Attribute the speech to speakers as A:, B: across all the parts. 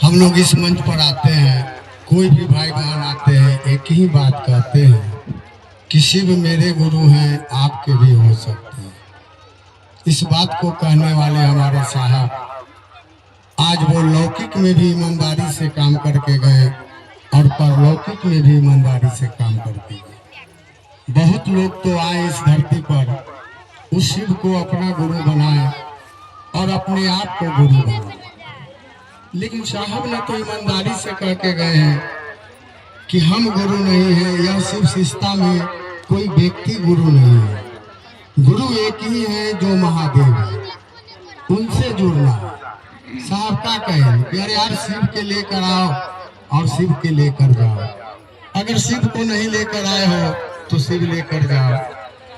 A: हम लोग इस मंच पर आते हैं, कोई भी भाई बहन आते हैं, एक ही बात कहते हैं कि शिव मेरे गुरु हैं, आपके भी हो सकते हैं। इस बात को कहने वाले हमारे साहब आज वो लौकिक में भी ईमानदारी से काम करके गए और परलौकिक में भी ईमानदारी से काम करके गए। बहुत लोग तो आए इस धरती पर, उस शिव को अपना गुरु बनाए और अपने आप को गुरु बनाए, लेकिन साहब ने तो ईमानदारी से कह के गए हैं कि हम गुरु नहीं हैं। यह शिव शिष्टता में कोई व्यक्ति गुरु नहीं है, गुरु एक ही है जो महादेव है, उनसे जुड़ना है। साहब क्या कहें कि अरे यार शिव के लेकर आओ और शिव के लेकर जाओ। अगर शिव को नहीं लेकर आए हो तो शिव लेकर जाओ।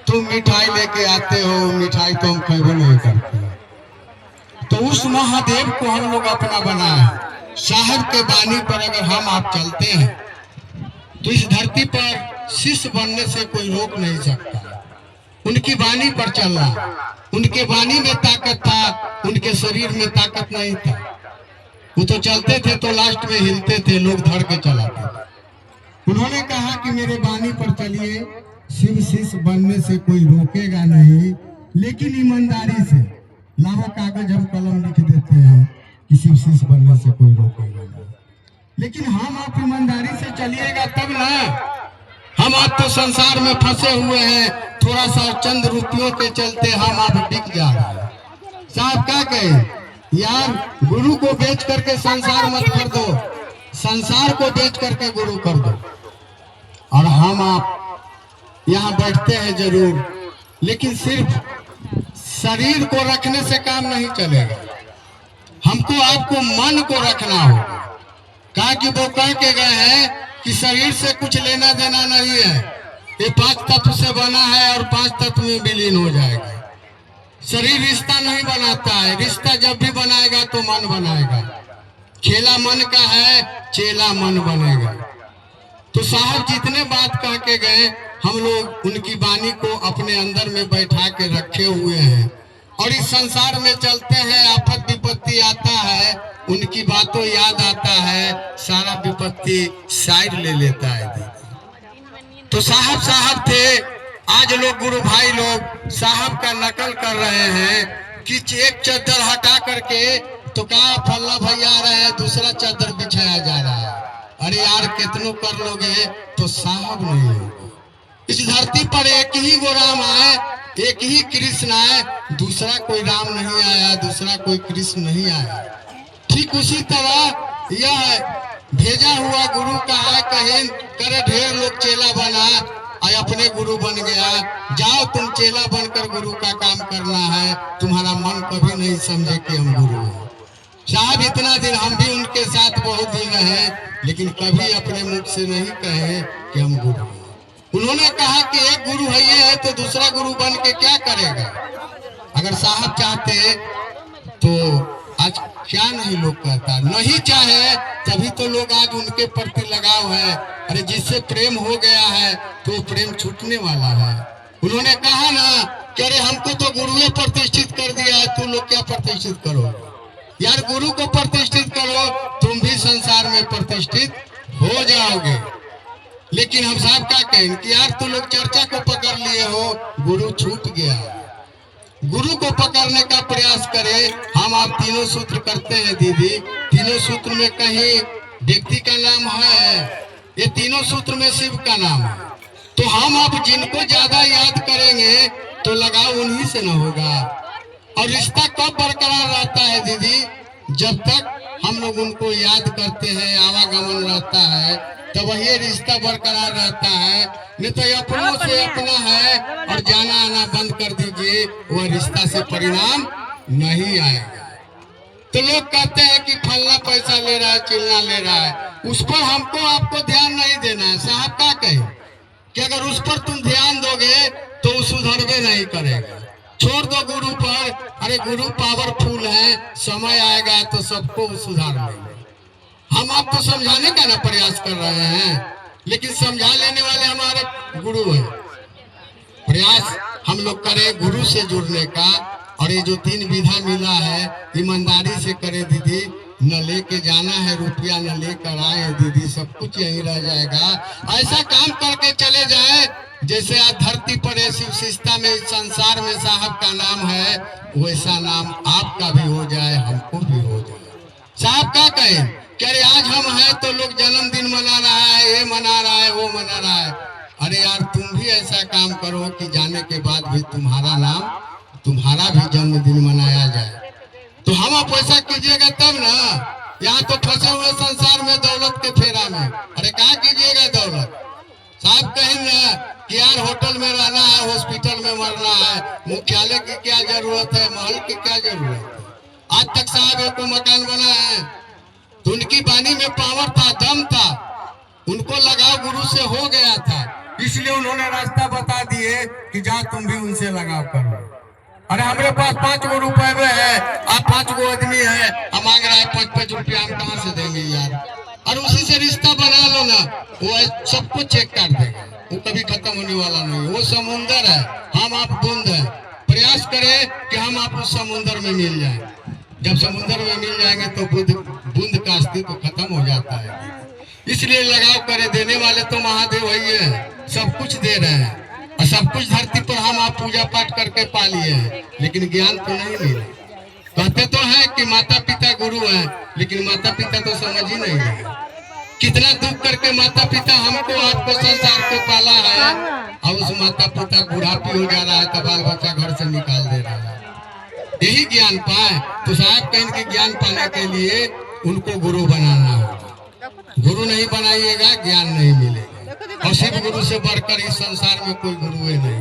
A: तुम मिठाई लेके आते हो, मिठाई तो हम खैबो नहीं करते, तो उस महादेव को हम लोग अपना बनाए। साहब के बानी पर अगर हम आप चलते हैं तो इस धरती पर शिष्य बनने से कोई रोक नहीं सकता। उनकी बानी पर चलना, उनके बानी में ताकत था, उनके शरीर में ताकत नहीं था। वो तो चलते थे तो लास्ट में हिलते थे, लोग धड़ के चलाते थे। उन्होंने कहा कि मेरे बानी पर चलिए, शिव शिष्य बनने से कोई रोकेगा नहीं, लेकिन ईमानदारी से। लावा कागज हम कलम लिख देते हैं कि शिव शिष्य बनने से कोई रोकेगा नहीं, लेकिन हम आप ईमानदारी से चलिएगा तब ना। हम आप तो संसार में फंसे हुए हैं, थोड़ा सा चंद रुपयों के चलते हम आप बिक जा रहे हैं। साहब क्या कहे यार, गुरु को बेच करके संसार मत कर दो, संसार को बेच करके गुरु कर दो। और हम आप यहाँ बैठते हैं जरूर, लेकिन सिर्फ शरीर को रखने से काम नहीं चलेगा। हमको आपको मन को रखना होगा। कहा कि वो कह के गए हैं कि शरीर से कुछ लेना देना नहीं है, ये 5 तत्व से बना है और 5 तत्व में विलीन हो जाएगा। शरीर रिश्ता नहीं बनाता है, रिश्ता जब भी बनाएगा तो मन बनाएगा। खेला मन का है, चेला मन बनेगा। तो साहब जितने बात कह के गए, हम लोग उनकी वाणी को अपने अंदर में बैठा के रखे हुए हैं और इस संसार में चलते हैं। आफत विपत्ति आता है, उनकी बातों याद आता है, सारा विपत्ति साइड ले लेता है। तो साहब थे, आज लोग गुरु भाई लोग साहब का नकल कर रहे हैं कि एक चादर हटा करके तो कहा फल्ला भैया आ रहे हैं, दूसरा चादर बिछाया जा रहा है। अरे यार कितनों कर लोगे तो साहब नहीं होगा। इस धरती पर एक ही वो राम आए, एक ही कृष्ण आए, दूसरा कोई राम नहीं आया, दूसरा कोई कृष्ण नहीं आया। ठीक उसी तरह यह भेजा हुआ गुरु का है, कहीं करे ढेर लोग चेला बना और अपने गुरु बन गया। जाओ तुम चेला बनकर गुरु का काम करना है, तुम्हारा मन कभी नहीं समझे कि हम गुरु हैं। साहब इतना दिन हम भी उनके साथ बहुत दिन रहे, लेकिन कभी अपने मुख से नहीं कहे कि हम गुरु हैं। उन्होंने कहा कि एक गुरु है ये है तो दूसरा गुरु बन के क्या करेगा। अगर साहब चाहते तो आज क्या नहीं लोग कहता, नहीं चाहे तभी तो लोग आज उनके प्रति लगाव है। अरे जिससे प्रेम हो गया है तो प्रेम छूटने वाला है। उन्होंने कहा ना कि अरे हमको तो गुरुए प्रतिष्ठित कर दिया है, तुम लोग क्या प्रतिष्ठित करो। यार गुरु को प्रतिष्ठित करो, तुम भी संसार में प्रतिष्ठित हो जाओगे। लेकिन हम साहब क्या कहें कि यार तुम लोग चर्चा को पकड़ लिए हो, गुरु छूट गया। गुरु को पकड़ने का प्रयास करें। हम आप तीनों सूत्र करते हैं दीदी, तीनों सूत्र में कहीं व्यक्ति का नाम है, ये तीनों सूत्र में शिव का नाम है। तो हम आप जिनको ज्यादा याद करेंगे तो लगाव उन्हीं से न होगा। और रिश्ता कब बरकरार रहता है दीदी, जब तक हम लोग उनको याद करते हैं, आवागमन रहता है, तो वही रिश्ता बरकरार रहता है। नहीं तो अपनों से अपना है और जाना आना बंद कर दीजिए, वह रिश्ता से परिणाम नहीं आएगा। तो लोग कहते हैं कि फलना पैसा ले रहा है, चिलना ले रहा है, उस पर हमको आपको ध्यान नहीं देना है। साहब क्या कहे कि अगर उस पर तुम ध्यान दोगे तो सुधरवे नहीं करेगा। छोड़ दो गुरु पर, अरे गुरु पावरफुल है, समय आएगा तो सबको सुधार लेंगे। हम आपको समझाने का ना प्रयास कर रहे हैं, लेकिन समझा लेने वाले हमारे गुरु हैं। प्रयास हम लोग करें गुरु से जुड़ने का, और ये जो 3 विधा मिला है ईमानदारी से करे दीदी, न लेके जाना है रुपया, न लेकर आए दीदी, सब कुछ यहीं रह जाएगा। ऐसा काम करके चले जाए जैसे आज धरती पर ऐसी शिष्टा में, इस संसार में साहब का नाम है, वैसा नाम आपका भी हो जाए, हमको भी हो जाए। साहब क्या कहें कि अरे आज हम हैं तो लोग जन्मदिन मना रहा है, ये मना रहा है, वो मना रहा है। अरे यार तुम भी ऐसा काम करो कि जाने के बाद भी तुम्हारा नाम, तुम्हारा भी जन्मदिन मनाया जाए। तो हम आप ऐसा कीजिएगा तब ना। यहाँ तो फंसे हुए संसार में दौलत के फेरा में, अरे कहाँ कीजिएगा दौलत। साहब कहें ना कि यार होटल में रहना है, हॉस्पिटल में मरना है, मुख्यालय की क्या जरूरत है, महल की क्या जरूरत है। आज तक साहब एक मकान बना है तो उनकी वाणी में पावर था, दम था, उनको लगाव गुरु से हो गया था, इसलिए उन्होंने रास्ता बता दिए कि जा तुम भी उनसे लगाव करो। अरे हमारे पास 5 गो रुपए में है, आप 5 गो आदमी है, हम मांग रहा है 5-5 रुपया, हम कहाँ से देंगे यार। और उसी से रिश्ता बना लो ना, वो सबको चेक कर देगा, वो कभी खत्म होने वाला नहीं। वो समुंदर है, हम आप बूंद है। प्रयास करें कि हम आप उस समुंदर में मिल जाएं। जब समुंदर में मिल जाएंगे तो बूंद का अस्तित्व खत्म हो जाता है। इसलिए लगाव करे, देने वाले तो महादेव ही है, सब कुछ दे रहे हैं और सब कुछ धरती पर हम आप पूजा पाठ करके पा लिए हैं, लेकिन ज्ञान तो नहीं मिला। कहते तो हैं कि माता पिता गुरु हैं, लेकिन माता पिता तो समझ ही नहीं रहे। कितना दुख करके माता पिता हमको आपको संसार को पाला है, और उस माता पिता बुढ़ापी हो जा रहा है तो बाल बच्चा घर से निकाल दे रहा है। यही ज्ञान पाए तो साहब कहीं के ज्ञान पाने के लिए उनको गुरु बनाना होगा। गुरु नहीं बनाइएगा ज्ञान नहीं मिलेगा। और शिव गुरु से बढ़कर इस संसार में कोई गुरु नहीं है,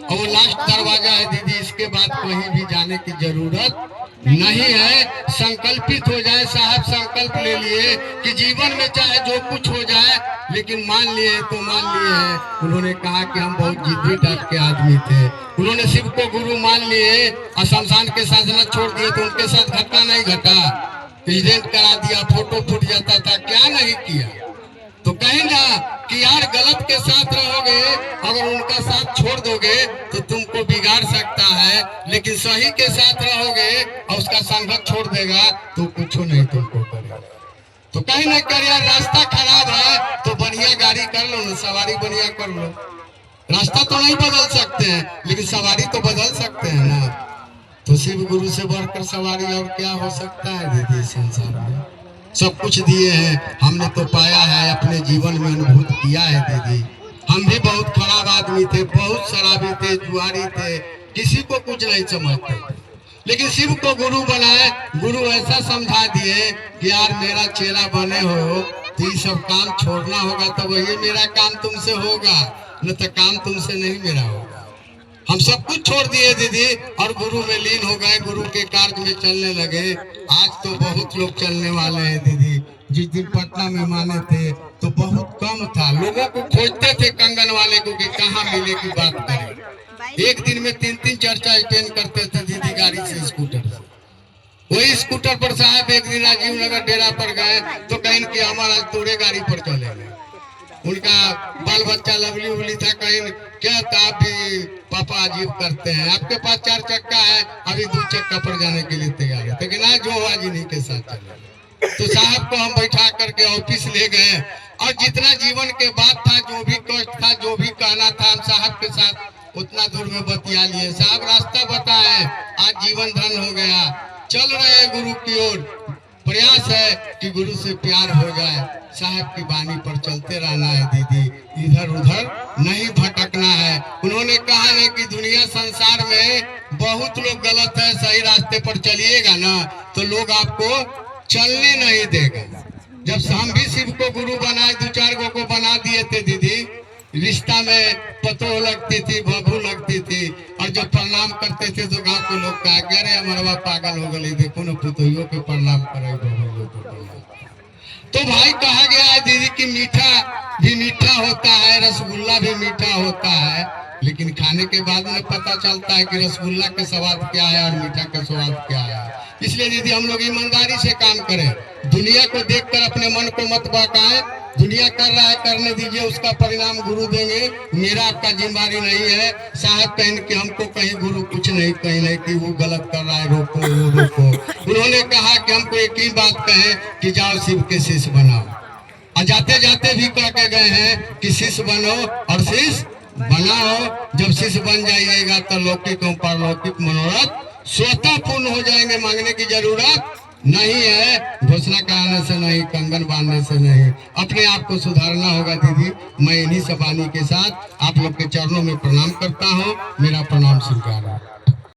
A: और वो लास्ट दरवाजा है दीदी, इसके बाद कहीं भी जाने की जरूरत नहीं है। संकल्पित हो जाए, साहब संकल्प ले लिए कि जीवन में चाहे जो कुछ हो जाए, लेकिन मान लिए तो मान लिए हैं। उन्होंने कहा कि हम बहुत जिद्दी टाइप के आदमी थे, उन्होंने शिव को गुरु मान लिए और शमशान के साधना छोड़ दिए। तो उनके साथ घटना नहीं घटा, एक्सीडेंट करा दिया, फोटो फूट जाता था, क्या नहीं किया। तो कहें ना कि यार गलत के साथ रहोगे, अगर उनका साथ छोड़ दोगे तो तुमको बिगाड़ सकता है, लेकिन सही के साथ रहोगे और उसका संगत छोड़ देगा तो कुछ नहीं तुमको करेगा। तो कहीं ना कर यार रास्ता खराब है तो बढ़िया गाड़ी कर लो ना, सवारी बढ़िया कर लो। रास्ता तो नहीं बदल सकते हैं, लेकिन सवारी तो बदल सकते हैं ना। तो शिव गुरु से बढ़कर सवारी और क्या हो सकता है दीदी। संसार में सब कुछ दिए हैं, हमने तो पाया है, अपने जीवन में अनुभूत किया है दीदी। हम भी बहुत खराब आदमी थे, बहुत शराबी थे, जुआरी थे, किसी को कुछ नहीं समझते, लेकिन शिव को गुरु बनाए। गुरु ऐसा समझा दिए कि यार मेरा चेला बने हो तो ये सब काम छोड़ना होगा, तो वही मेरा काम तुमसे होगा, न तो काम तुमसे नहीं मेरा होगा। हम सब कुछ छोड़ दिए दीदी और गुरु में लीन हो गए, गुरु के कार्य में चलने लगे। आज तो बहुत लोग चलने वाले हैं दीदी। जिस दिन पटना में माने थे तो बहुत कम था, लोगों को खोजते थे कंगन वाले को कि कहाँ मिले की बात करें। एक दिन में 3-3 चर्चा अटेंड करते थे दीदी, गाड़ी से, स्कूटर से। वही स्कूटर पर साहब एक दिन राजीव नगर डेरा पर गए तो कहीं कि हमारा तोड़े गाड़ी पर चले गए। उनका बाल बच्चा लवली उवली था, कहीं क्या था, आप भी पापा अजीब करते हैं, आपके पास 4 चक्का है, अभी 2 चक्का पर जाने के लिए तैयार है, लेकिन आज जो हुआ जिन्हीं के साथ चले। तो साहब को हम बैठा करके ऑफिस ले गए और जितना जीवन के बात था, जो भी कष्ट था, जो भी कहना था, हम साहब के साथ उतना दूर में बतिया लिए। साहब रास्ता बताए, आज जीवन धन हो गया, चल रहे हैं गुरु की ओर। प्रयास है कि गुरु से प्यार हो जाए, साहब की वाणी पर चलते रहना है दीदी, इधर उधर नहीं भटकना है। उन्होंने कहा है कि दुनिया संसार में बहुत लोग गलत है, सही रास्ते पर चलिएगा ना तो लोग आपको चलने नहीं देगा। जब हम भी शिव को गुरु बनाए, 2-4 गो को बना दिए थे दीदी, रिश्ता में पतो लगती थी, बबू लगती थी, और जब प्रणाम करते थे तो गांव के लोग कहा कि अरे हमारा पागल हो गई, देखो ना पुतोहियों के प्रणाम करे, बबू को प्रणाम। तो भाई कहा गया है दीदी कि मीठा भी मीठा होता है, रसगुल्ला भी मीठा होता है, लेकिन खाने के बाद में पता चलता है कि रसगुल्ला के स्वाद क्या है और मीठा का स्वाद क्या है। इसलिए दीदी हम लोग ईमानदारी से काम करें, दुनिया को देखकर अपने मन को मत बहकाएं। दुनिया कर रहा है करने दीजिए, उसका परिणाम गुरु देंगे, मेरा आपका जिम्मेदारी नहीं है। साहब कहें कि हमको कहीं गुरु कुछ नहीं कहीं कि वो गलत कर रहा है, रोको वो रोको। उन्होंने कहा कि हमको एक ही बात कहे कि जाओ शिव के शिष्य बनाओ, और जाते जाते भी कह के गए हैं कि शिष्य बनो और शिष्य बनाओ। जब शिष्य बन जाइएगा तो लौकिक और पारलौकिक मनोरथ स्वतः पूर्ण हो जाएंगे, मांगने की जरूरत नहीं है, घोषणा कराने से नहीं, कंगन बांधने से नहीं, अपने आप को सुधारना होगा दीदी। मैं इन्हीं सब वाणी के साथ आप लोग के चरणों में प्रणाम करता हूँ, मेरा प्रणाम स्वीकार है।